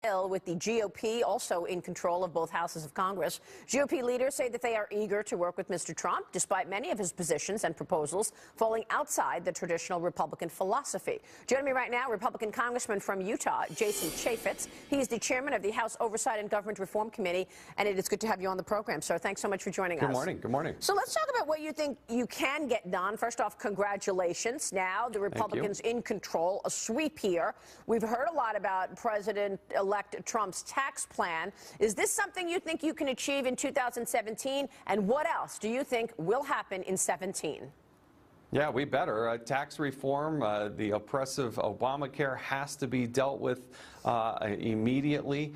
With the GOP also in control of both houses of Congress. GOP leaders say that they are eager to work with Mr. Trump, despite many of his positions and proposals falling outside the traditional Republican philosophy. Joining me right now, Republican Congressman from Utah, Jason Chaffetz. He is the chairman of the House Oversight and Government Reform Committee, and it is good to have you on the program, sir. Thanks so much for joining us. Good morning. Good morning. So let's talk about what you think you can get done. First off, congratulations. Now the Republicans in control, a sweep here. We've heard a lot about President-elect Trump's tax plan. Is this something you think you can achieve in 2017? And what else do you think will happen in 17? Yeah, we better. Tax reform, the oppressive Obamacare has to be dealt with immediately.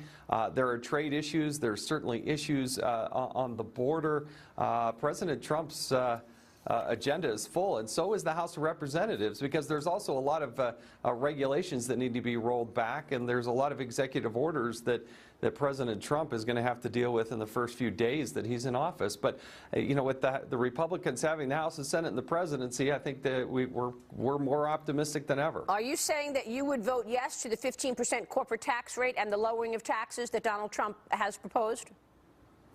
There are trade issues. There's certainly issues on the border. President Trump's agenda is full, and so is the House of Representatives, because there's also a lot of regulations that need to be rolled back, and there's a lot of executive orders that President Trump is going to have to deal with in the first few days that he's in office. But you know, with the Republicans having the House, the Senate, and the presidency, I think that we're more optimistic than ever. Are you saying that you would vote yes to the 15% corporate tax rate and the lowering of taxes that Donald Trump has proposed?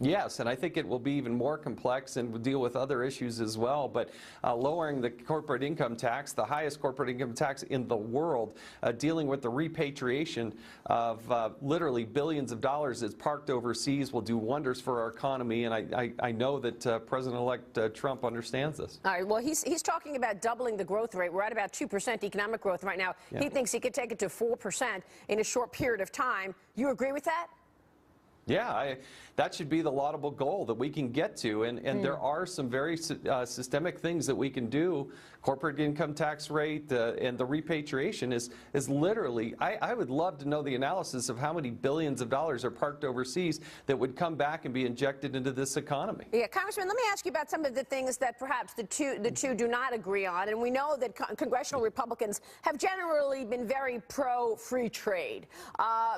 Yes, and I think it will be even more complex and will deal with other issues as well. But lowering the corporate income tax, the highest corporate income tax in the world, dealing with the repatriation of literally billions of dollars that's parked overseas will do wonders for our economy. And I know that President-elect Trump understands this. All right. Well, he's talking about doubling the growth rate. We're at about 2% economic growth right now. Yeah. He thinks he could take it to 4% in a short period of time. You agree with that? Yeah, that should be the laudable goal that we can get to, and there are some very systemic things that we can do. Corporate income tax rate and the repatriation is literally, I would love to know the analysis of how many billions of dollars are parked overseas that would come back and be injected into this economy. Yeah, Congressman, let me ask you about some of the things that perhaps the two do not agree on, and we know that congressional Republicans have generally been very pro-free trade.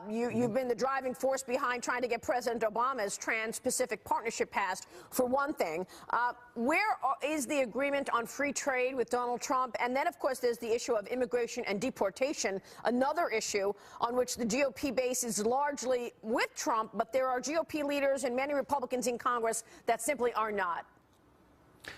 You've been the driving force behind trying to get President Obama's Trans-Pacific Partnership passed, for one thing. Where is the agreement on free trade with Donald Trump? And then, of course, there's the issue of immigration and deportation, another issue on which the GOP base is largely with Trump, but there are GOP leaders and many Republicans in Congress that simply are not.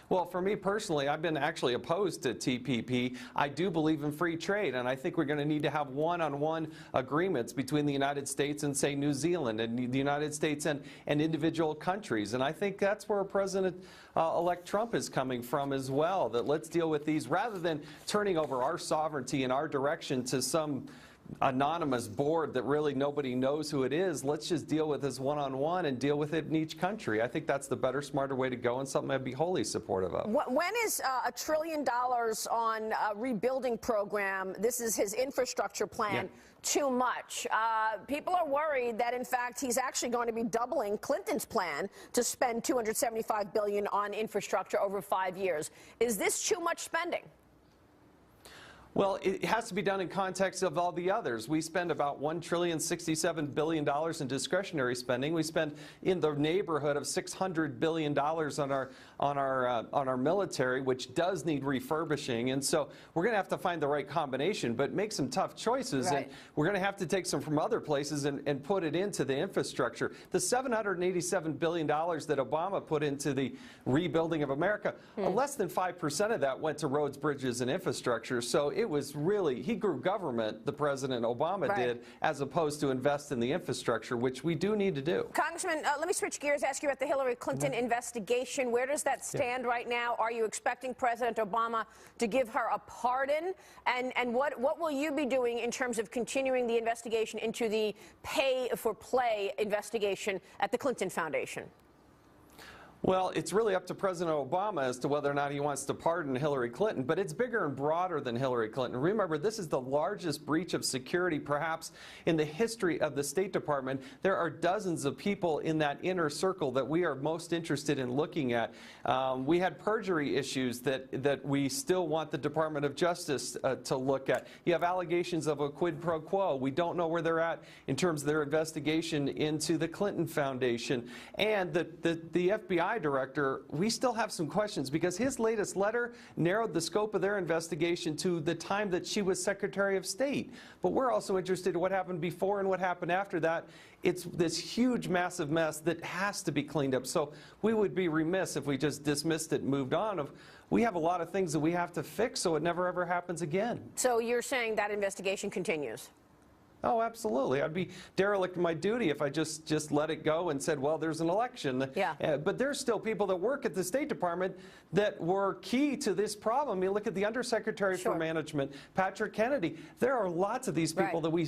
Well, for me personally, I've been actually opposed to TPP. I do believe in free trade, and I think we're going to need to have one-on-one agreements between the United States and, say, New Zealand, and the United States and individual countries. And I think that's where President-elect Trump is coming from as well, that let's deal with these rather than turning over our sovereignty and our direction to some anonymous board that really nobody knows who it is. Let's just deal with this one-on-one and deal with it in each country. I think that's the better, smarter way to go, and something I'd be wholly supportive of. When is $1 trillion on a rebuilding program, this is his infrastructure plan, too much? People are worried that, in fact, he's actually going to be doubling Clinton's plan to spend $275 billion on infrastructure over 5 years. Is this too much spending? Well, it has to be done in context of all the others. We spend about $1,067 billion in discretionary spending. We spend in the neighborhood of $600 billion on our military, which does need refurbishing. And so we're going to have to find the right combination, but make some tough choices. Right. And we're going to have to take some from other places and put it into the infrastructure. The $787 billion that Obama put into the rebuilding of America, less than 5% of that went to roads, bridges, and infrastructure. So it was really, he grew government, the President Obama did, as opposed to invest in the infrastructure, which we do need to do. Congressman, let me switch gears, ask you about the Hillary Clinton investigation. Where does that stand right now? Are you expecting President Obama to give her a pardon? And what will you be doing in terms of continuing the investigation into the pay-for-play investigation at the Clinton Foundation? Well, it's really up to President Obama as to whether or not he wants to pardon Hillary Clinton, but it's bigger and broader than Hillary Clinton. Remember, this is the largest breach of security, perhaps, in the history of the State Department. There are dozens of people in that inner circle that we are most interested in looking at. We had perjury issues that we still want the Department of Justice to look at. You have allegations of a quid pro quo. We don't know where they're at in terms of their investigation into the Clinton Foundation. And the FBI FBI director, we still have some questions because his latest letter narrowed the scope of their investigation to the time that she was Secretary of State. But we're also interested in what happened before and what happened after that. It's this huge, massive mess that has to be cleaned up. So we would be remiss if we just dismissed it and moved on. We have a lot of things that we have to fix so it never ever happens again. So you're saying that investigation continues? Oh, absolutely. I'd be derelict in my duty if I just let it go and said, well, there's an election. Yeah. But there's still people that work at the State Department that were key to this problem. You look at the Undersecretary for Management, Patrick Kennedy. There are lots of these people that we